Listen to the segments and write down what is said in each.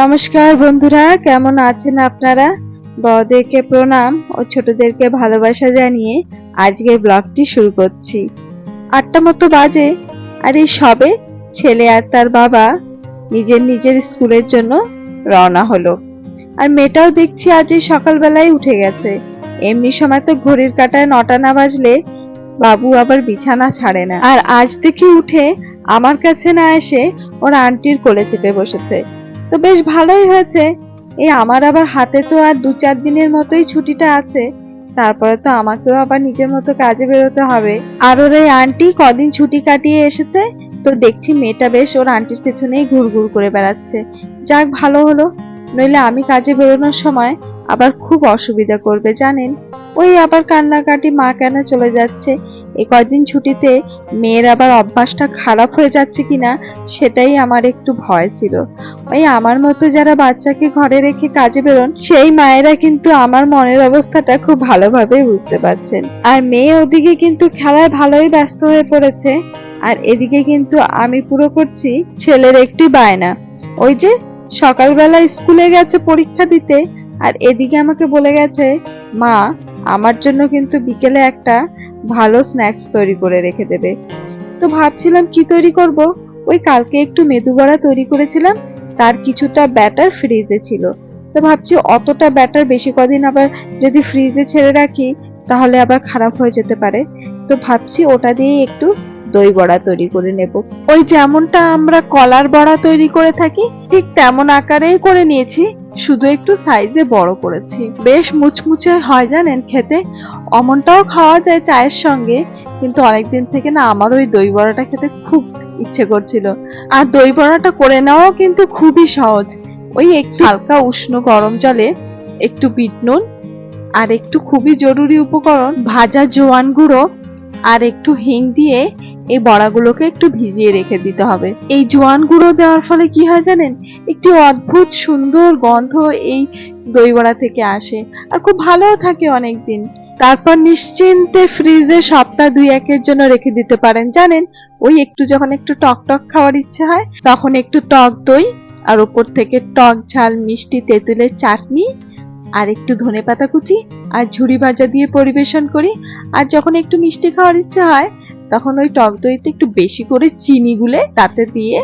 নমস্কার বন্ধুরা, কেমন আছেন আপনারা? বড়দেরকে প্রণাম ও ছোটদেরকে ভালোবাসা জানিয়ে আজকের ব্লগটি শুরু করছি। ৮টা মতো বাজে, আর এই সবে ছেলে আর তার বাবা নিজের স্কুলের জন্য রওনা হলো। আর মেয়েটাও দেখছি আজ এই সকালবেলায় উঠে গেছে। এমনি সময় তো ঘড়ির কাঁটায় ৯টা না বাজলে বাবু আবার বিছানা ছাড়ে না। আর আজ দেখি উঠে আমার কাছে না এসে ওর আন্টির কোলে চেপে বসেছে। তো বেশ ভালোই হয়েছে। এই আমার আবার হাতে তো আর ২-৪ দিনের মতোই ছুটিটা আছে, তারপরে তো আমাকেও আবার নিজের মতো কাজে বেরোতে হবে। আর ওর এই আন্টি কদিন ছুটি কাটিয়ে এসেছে, তো দেখছি মেয়েটা বেশ ওর আন্টির পেছনেই ঘুরঘুর করে বেড়াচ্ছে। যাক, ভালো হলো, নইলে আমি কাজে বেরোনোর সময় আবার খুব অসুবিধা করবে জানেন। ওই আবার কান্নাকাটি, মা কেন চলে যাচ্ছে। এই কয়দিন ছুটিতে মেয়ের আবার অভ্যাসটা খারাপ হয়ে যাচ্ছে কিনা সেটাই আমার একটু ভয় ছিল। ওই আমার মতো যারা বাচ্চাকে ঘরে রেখে কাজে বেরোন, সেই মায়েরা কিন্তু আমার মনের অবস্থাটা খুব ভালোভাবে বুঝতে পারছেন। আর মেয়ে ওদিকে কিন্তু খেলায় ভালোই ব্যস্ত হয়ে পড়েছে, আর এদিকে কিন্তু আমি পুরো করছি ছেলের একটি বায়না। ওই যে সকালবেলা স্কুলে গেছে পরীক্ষা দিতে, আর এদিকে আমাকে বলে গেছে, মা আমার জন্য কিন্তু বিকেলে একটা ভালো স্ন্যাক্স তৈরি করে রেখে দেবে। তো ভাবছিলাম কি তৈরি করব। ওই কালকে একটু মেদু বড়া তৈরি করেছিলাম, তার কিছুটা ব্যাটার ফ্রিজে ছিল। তো ভাবছি অতটা ব্যাটার বেশি কদিন আবার যদি ফ্রিজে ছেড়ে রাখি তাহলে আবার খারাপ হয়ে যেতে পারে। তো ভাবছি ওটা দিয়ে একটু দই বড়া তৈরি করে নেব। ওই যেমনটা আমরা কলার বড়া তৈরি করে থাকি ঠিক তেমন আকারেই করে নিয়েছি, শুধু একটু সাইজে বড় করেছি। বেশ মুচমুচে হয় জানেন খেতে, অমনটাও খাওয়া যায় চায়ের সঙ্গে। কিন্তু অনেকদিন থেকে না আমার ওই দই বড়াটা খেতে খুব ইচ্ছে করছিল। আর দই বড়াটা করে নেওয়াও কিন্তু খুবই সহজ। ওই একটু হালকা উষ্ণ গরম জলে একটু বিট নুন, আর একটু খুবই জরুরি উপকরণ ভাজা জোয়ান গুঁড়ো আর একটু হিং দিয়ে এই বড়াগুলোকে একটু ভিজিয়ে রেখে দিতে হবে। এই জোয়ান গুঁড়ো দেওয়ার ফলে কি হয় জানেন, একটি অদ্ভুত সুন্দর গন্ধ এই দই বড়া থেকে আসে, আর খুব ভালোও থাকে অনেকদিন। তারপর নিশ্চিন্তে ফ্রিজে সপ্তাহ ২-১-এর জন্য রেখে দিতে পারেন জানেন। ওই একটু যখন একটু টক টক খাওয়ার ইচ্ছে হয় তখন একটু টক দই, আর উপর থেকে টক ঝাল মিষ্টি তেঁতুলের চাটনি, আর একটু ধনেপাতা কুচি আর ঝুরি ভাজা দিয়ে পরিবেশন করি। আর যখন একটু মিষ্টি খাওয়ার ইচ্ছে হয় তখন ওই টক দইতে একটু বেশি করে চিনি গুলে তাতে দিয়ে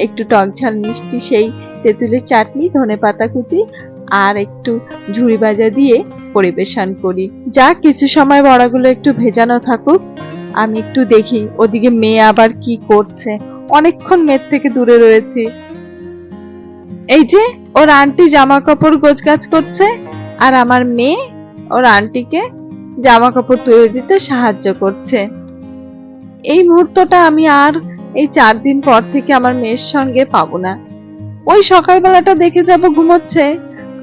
একটু টক ঝাল মিষ্টি সেই তেঁতুলের চাটনি, ধনেপাতা কুচি আর একটু ঝুরি ভাজা দিয়ে পরিবেশন করি। যা কিছু সময় বড়াগুলো একটু ভেজানো থাকুক, আমি একটু দেখি ওদিকে মেয়ে আবার কি করছে। অনেকক্ষণ মেয়ের থেকে দূরে রয়েছি। এই যে ওর আন্টি জামা কাপড় গোছগাছ করছে, আর আমার মেয়ে ওর আন্টিকে জামা কাপড় তুলে দিতে সাহায্য করছে। এই মুহূর্তটা আমি আর এই ৪ দিন পর থেকে আমার মেয়ের সঙ্গে পাবো না। ওই সকালবেলাটা দেখে যাব ঘুমোচ্ছে,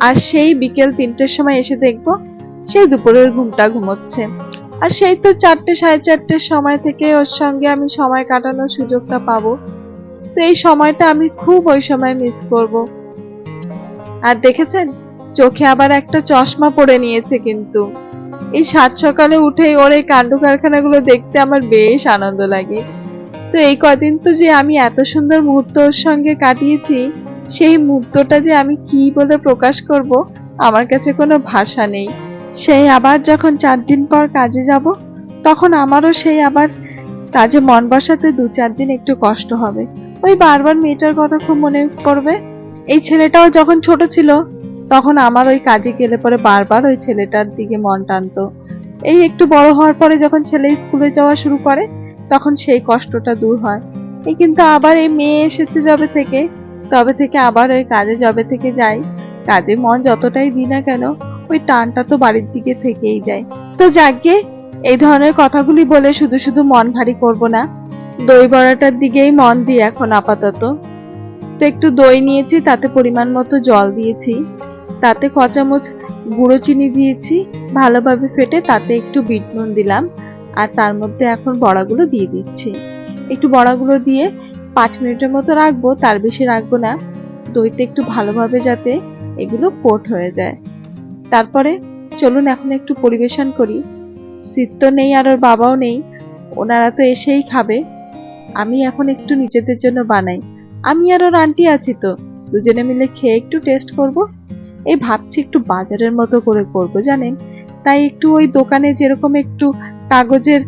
আর সেই বিকেল ৩টের সময় এসে দেখবো সেই দুপুরের ঘুমটা ঘুমোচ্ছে। আর সেই তো ৪টে ৪:৩০ সময় থেকে ওর সঙ্গে আমি সময় কাটানোর সুযোগটা পাবো। তো এই সময়টা আমি খুব ওই সময় মিস করব। আর দেখেছেন চোখে আবার একটা চশমা পরে নিয়েছে, কিন্তু এই ৭ সকালে উঠেই ওর এই কাণ্ড কারখানাগুলো দেখতে আমার বেশ আনন্দ লাগে। তো এই কদিন তো যে আমি এত সুন্দর মুহূর্ত ওর সঙ্গে কাটিয়েছি, সেই মুহূর্তটা যে আমি কি বলে প্রকাশ করব আমার কাছে কোনো ভাষা নেই। সেই আবার যখন ৪ দিন পর কাজে যাব তখন আমারও সেই আবার কাজে মন বসাতে ২-৪ দিন একটু কষ্ট হবে। ওই বারবার মেয়েটার কথা খুব মনে পড়বে। এই ছেলেটাও যখন ছোট ছিল তখন আমার ওই কাজে গেলে পরে বারবার ওই ছেলেটার দিকে মন টানতো। এই একটু বড় হওয়ার পরে যখন ছেলে স্কুলে যাওয়া শুরু করে তখন সেই কষ্টটা দূর হয়। এই কিন্তু আবার এই মেয়ে এসেছে তবে থেকে আবার ওই কাজে যবে থেকে যাই, কাজে মন যতটাই দিই না কেন ওই টানটা তো বাড়ির দিকে থেকেই যায়। তো যাকগে, এই ধরনের কথাগুলি বলে শুধু শুধু মন ভারী করব না। দই বড়াটার দিকেই মন দিই এখন আপাতত। তো একটু দই নিয়েছি, তাতে পরিমাণ মতো জল দিয়েছি, তাতে ক চামচ গুঁড়ো চিনি দিয়েছি, ভালোভাবে ফেটে তাতে একটু বিট নুন দিলাম, আর তার মধ্যে এখন বড়াগুলো দিয়ে দিচ্ছি। একটু বড়াগুলো দিয়ে ৫ মিনিটের মতো রাখবো, তার বেশি রাখবো না, দইতে একটু ভালোভাবে যাতে এগুলো কোট হয়ে যায়। তারপরে চলুন এখন একটু পরিবেশন করি। সিদ তো নেই আর ওর বাবাও নেই, ওনারা তো এসেই খাবে। আমি এখন একটু নিজেদের জন্য বানাই। আমি আর ওর আন্টি আছি তো, দুজনে মিলে খেয়ে একটু টেস্ট করব। এই ভাবছি একটু বাজারের মতো করে করব জানেন, তাই একটু ওই দোকানে যেরকম একটু কাগজের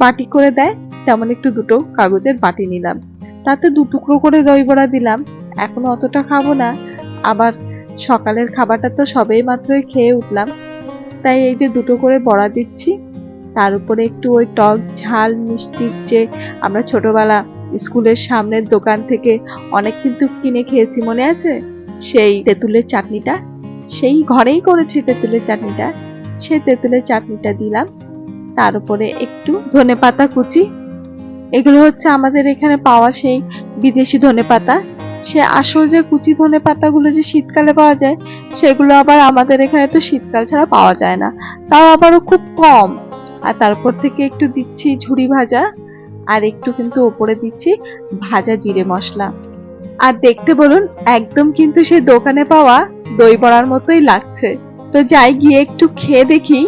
বাটি করে দেয় তেমন একটু দুটো কাগজের বাটি নিলাম, তাতে 2 টুকরো করে দই বড়া দিলাম। এখন অতটা খাবো না, আবার সকালের খাবারটা তো সবেই মাত্রই খেয়ে উঠলাম, তাই এই যে 2টো করে বড়া দিচ্ছি। তার উপরে একটু ওই টক ঝাল মিষ্টির যে আমরা ছোটবেলা স্কুলের সামনের দোকান থেকে অনেক কিন্তু কিনে খেয়েছি, মনে আছে? সেই তেঁতুলের চাটনিটা, সেই ঘরেই করেছি তেঁতুলের চাটনিটা, সেই তেঁতুলের চাটনিটা দিলাম। তার উপরে একটু ধনেপাতা কুচি, এগুলো হচ্ছে আমাদের এখানে পাওয়া সেই বিদেশি ধনেপাতা। সে আসল যে কুচি ধনেপাতাগুলো যে শীতকালে পাওয়া যায়, সেগুলো আবার আমাদের এখানে তো শীতকাল ছাড়া পাওয়া যায় না, তাও আবারও খুব কম। আর তারপর থেকে একটু দিচ্ছি ঝুরি ভাজা, আর একটু কিন্তু ওপরে দিচ্ছি ভাজা জিরে মশলা। আর দেখতে বলুন, একদম কিন্তু সেই দোকানে পাওয়া দই বড়ার মতোই লাগছে। তো যাই গিয়ে একটু খেয়ে দেখি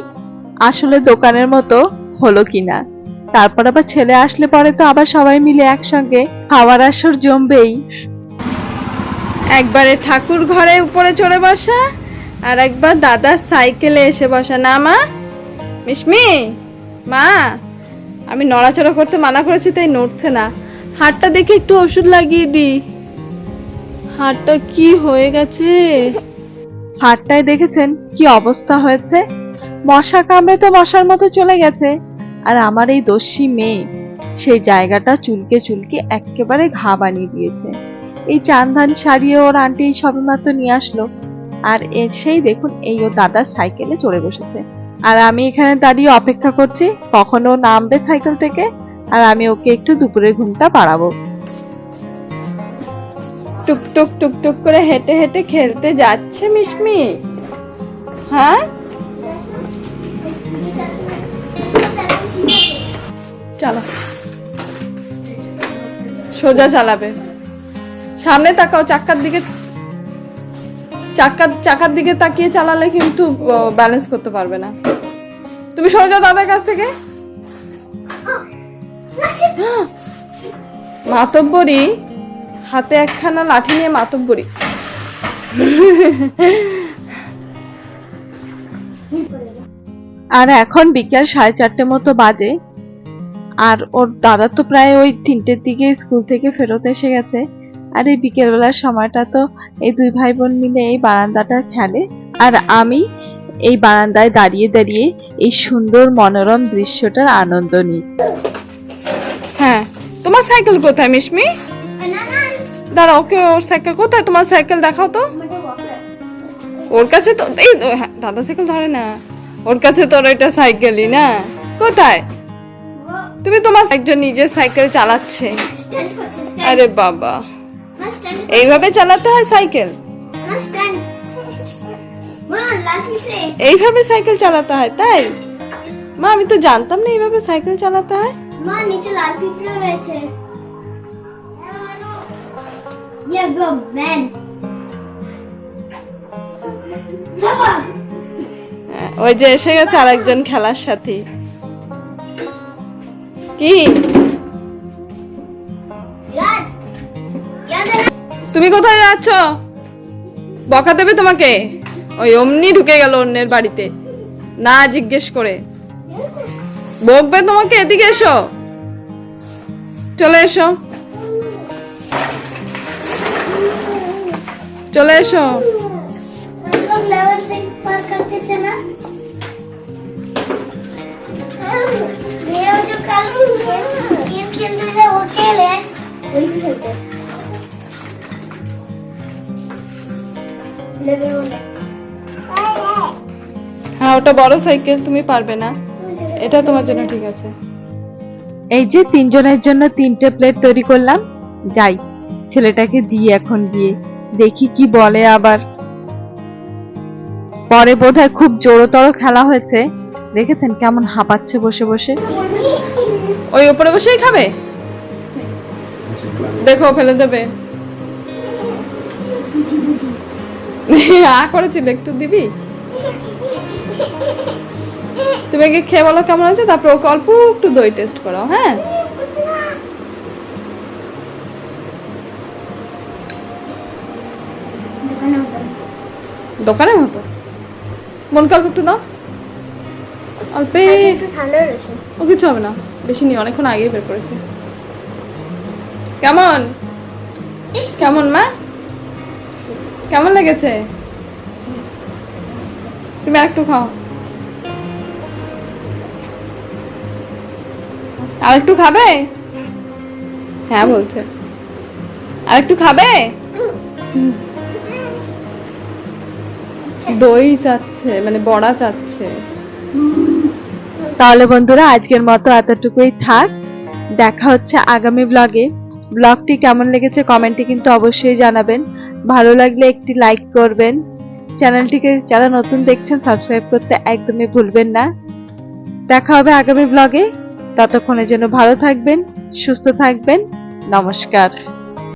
আসলে দোকানের মতো হলো কিনা। তারপর আবার ছেলে আসলে পরে তো আবার সবাই মিলে একসঙ্গে খাওয়ার আসর জমবেই। একবারে ঠাকুর ঘরে উপরে চড়ে বসা, আর একবার দাদার সাইকেলে এসে বসা, না মা? মিশমি, মা আমি নড়াচড়া করতে মানা করেছি তাই নড়ছে না। হাতটা দেখে একটু ওষুধ লাগিয়ে দি। হাতটা কি হয়ে গেছে? হাতটায় দেখেছেন কি অবস্থা হয়েছে? মশা কামড়ে তো মশার মতো চলে গেছে, আর আমার এই দস্যি মেয়ে সেই জায়গাটা চুলকে চুলকে একেবারে ঘা বানিয়ে দিয়েছে। এই চান্দান সারিয়ে ওর আন্টি সবেমাত্র নিয়ে আসলো, আর এসেই দেখুন এই ও দাদার সাইকেলে চড়ে বসেছে, আর আমি এখানে দাঁড়িয়ে অপেক্ষা করছি কখন ও নামবে সাইকেল থেকে, আর আমি ওকে একটু দুপুরের ঘুমটা পাড়াবো। টুকটুক টুকটুক করে হেঁটে হেঁটে খেলতে যাচ্ছে মিশমি। হ্যাঁ, চলো সোজা চালাবে, সামনে তাকাও, চাকার দিকে তাকিয়ে চালালে কিন্তু ব্যালেন্স করতে পারবে না। তুমি সরে যাও দাদার কাছ থেকে। মাতব্বরি হাতে একখানা লাঠি নিয়ে মাতব্বরি। আর এখন বিকেল 4:30 মতো বাজে, আর ওর দাদা তো প্রায় ওই 3টের দিকে স্কুল থেকে ফেরত এসে গেছে। আর এই বিকেল বেলার সময়টা তো এই 2 ভাই বোন মিলে এই বারান্দাটা খেলে, আর আমি এই বারান্দায় দাঁড়িয়ে দাঁড়িয়ে এই সুন্দর মনোরম দৃশ্যটার আনন্দ নিই। হ্যাঁ, তোমার সাইকেল কোথায় মিশমি? দাঁড়া, ওকে ওর সাইকেল কোথায়? তোমার সাইকেল দেখাও তো। ওর কাছে তো এই দাদা সাইকেল ধরে না, ওর কাছে তোর এটা সাইকেলই না। কোথায়? তুমি তোমার একজন নিজের সাইকেল চালাচ্ছে। আরে বাবা, এইভাবে চালাতে হয় সাইকেল? এইভাবে সাইকেল চালাতে হয়? তাই মা, আমি তো জানতাম না এইভাবে সাইকেল চালাতে হয়। মা, নিচে লাল পিঁপড়ে রয়েছে। ইয়া গো ম্যান, বাবা ওই যে এসে গেছে আরেকজন খেলার সাথী। কি রাজ, তুমি কোথায় যাচ্ছ? বকা দেবে তোমাকে। ওই অমনি ঢুকে গেল অন্যের বাড়িতে, না জিজ্ঞেস করে বকবে তোমাকে। এদিকে এসো, চলে এসো, চলে এসো। हम लेवल 6 पार करते थे ना। ये जो कल गेम खेलते थे वो खेले वही खेलते। হ্যাঁ, ওটা বড় সাইকেল, তুমি পারবে না, এটা তোমার জন্য ঠিক আছে। এই যে 3 জনের জন্য 3টে প্লেট তৈরি করলাম, যাই ছেলেটাকে দিয়ে এখন গিয়ে দেখি কি বলে। আবার পরে বোধহয় খুব জোরতর খেলা হয়েছে, দেখেছেন কেমন হাঁপাচ্ছে বসে বসে। ওই উপরে বসেই খাবে, দেখো ফেলে দেবে। করেছিল, একটু দিবি? তুমি কি খেয়ে বলো কেমন আছে, তারপর ওকে অল্প একটু দই টেস্ট করাও। হ্যাঁ, দোকানের মতো। বোনকে অল্প একটু দাও, অল্পে। একটু ঠান্ডা রয়েছে। ও কিছু হবে না, বেশি নেই, অনেকক্ষণ আগেই বের করেছে। কেমন কেমন মা, কেমন লেগেছে? তুমি আর একটু খাও, আর একটু খাবে? হ্যাঁ বলছে, আর একটু খাবে? দই চাচ্ছে, মানে বড়া চাচ্ছে। তাহলে বন্ধুরা আজকের মতো এতটুকুই থাক, দেখা হচ্ছে আগামী ব্লগে। ব্লগটি কেমন লেগেছে কমেন্টে কিন্তু অবশ্যই জানাবেন, ভালো লাগলে একটি লাইক করবেন, চ্যানেলটিকে যারা নতুন দেখছেন সাবস্ক্রাইব করতে একদমই ভুলবেন না। দেখা হবে আগামী ব্লগে, ততক্ষণের জন্য ভালো থাকবেন, সুস্থ থাকবেন, নমস্কার।